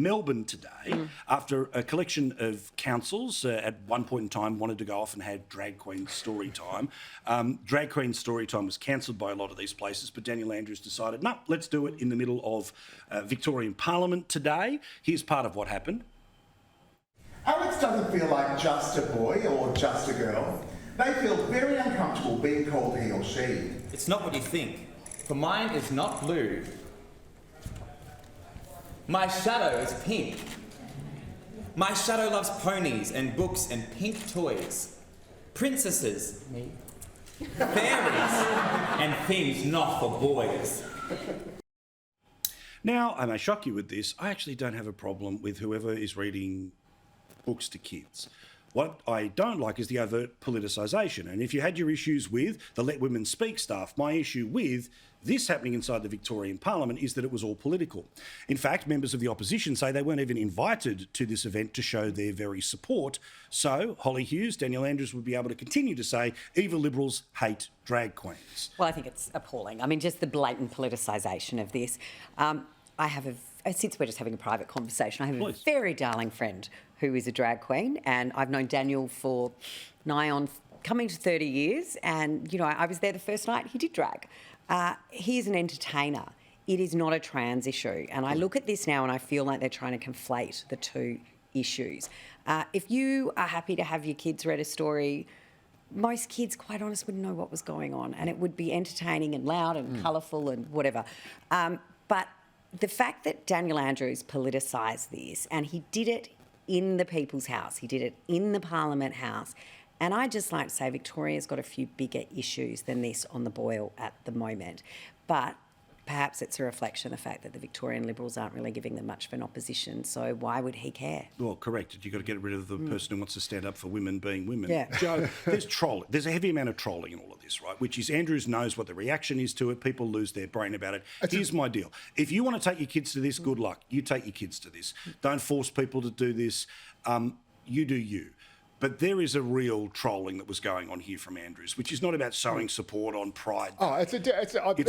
Melbourne today after a collection of councils at one point in time wanted to go off and had drag queen story time. Drag queen story time was cancelled by a lot of these places, but Daniel Andrews decided, no, let's do it in the middle of Victorian Parliament today. Here's part of what happened. Alex doesn't feel like just a boy or just a girl. They feel very uncomfortable being called he or she. It's not what you think, for mine is not blue. My shadow is pink. My shadow loves ponies and books and pink toys. Princesses, me. Fairies, and things not for boys. Now, I may shock you with this, I actually don't have a problem with whoever is reading books to kids. What I don't like is the overt politicisation. And if you had your issues with the Let Women Speak stuff, my issue with this happening inside the Victorian Parliament is that it was all political. In fact, members of the opposition say they weren't even invited to this event to show their very support. So Holly Hughes, Daniel Andrews would be able to continue to say evil Liberals hate drag queens. Well, I think it's appalling. I mean, just the blatant politicisation of this. Since we're just having a private conversation, I have a very darling friend who is a drag queen, and I've known Daniel for coming to 30 years, and, you know, I was there the first night he did drag. He's an entertainer. It is not a trans issue. And I look at this now and I feel like they're trying to conflate the two issues. If you are happy to have your kids read a story, most kids, quite honest, wouldn't know what was going on, and it would be entertaining and loud and colourful and whatever. But the fact that Daniel Andrews politicised this, and he did it in the People's House, he did it in the Parliament House, and I just like to say Victoria's got a few bigger issues than this on the boil at the moment. But perhaps it's a reflection of the fact that the Victorian Liberals aren't really giving them much of an opposition, so why would he care? Well, correct. You've got to get rid of the person who wants to stand up for women being women. Yeah. Joe, there's a heavy amount of trolling in all of this, right? Which is Andrews knows what the reaction is to it. People lose their brain about it. Here's my deal. If you want to take your kids to this, good luck. You take your kids to this. Don't force people to do this. You do you. But there is a real trolling that was going on here from Andrews, which is not about showing support on Pride. Oh, it's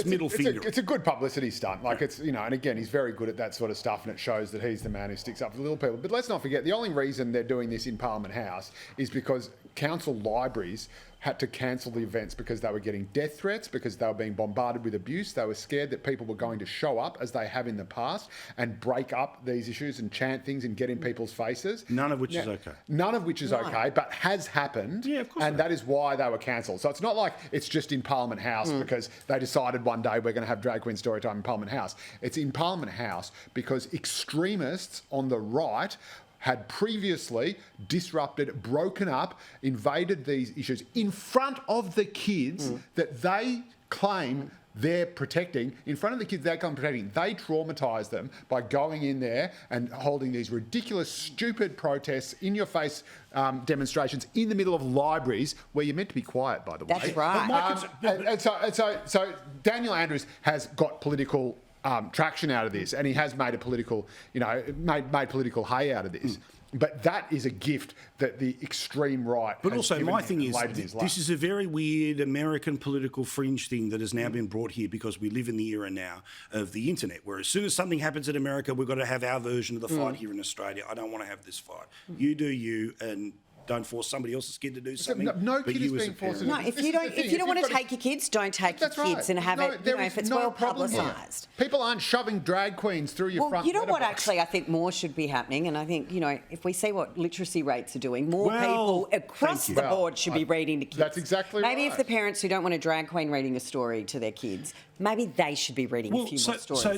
middle finger. It's a good publicity stunt. Like, it's, you know, and again, he's very good at that sort of stuff, and it shows that he's the man who sticks up for the little people. But let's not forget, the only reason they're doing this in Parliament House is because council libraries had to cancel the events because they were getting death threats, because they were being bombarded with abuse. They were scared that people were going to show up, as they have in the past, and break up these issues and chant things and get in people's faces. None of which is okay. None of which is okay, but has happened. Yeah, of course. And that is why they were cancelled. So it's not like it's just in Parliament House because they decided one day we're going to have drag queen story time in Parliament House. It's in Parliament House because extremists on the right had previously disrupted, broken up, invaded these issues in front of the kids that they claim they're protecting. In front of the kids they claim protecting, they traumatised them by going in there and holding these ridiculous, stupid protests, in-your-face demonstrations in the middle of libraries where you're meant to be quiet, by the way. That's right. So Daniel Andrews has got political traction out of this, and he has made a political, made political hay out of this. But that is a gift that the extreme right But has also, given my him thing and is, laid in his lap. this is a very weird American political fringe thing that has now been brought here because we live in the era now of the internet, where as soon as something happens in America, we've got to have our version of the fight here in Australia. I don't want to have this fight. You do you, and don't force somebody else's kid to do something. No but kid you is as a being forced to parent- No, if you don't want to take your kids, don't take your kids and have it, if it's well publicised. People aren't shoving drag queens through your front You know what, letterbox. actually, I think more should be happening, and I think, if we see what literacy rates are doing, more people across the board should be reading to kids. That's exactly Maybe right. if the parents who don't want a drag queen reading a story to their kids, maybe they should be reading a few more stories. So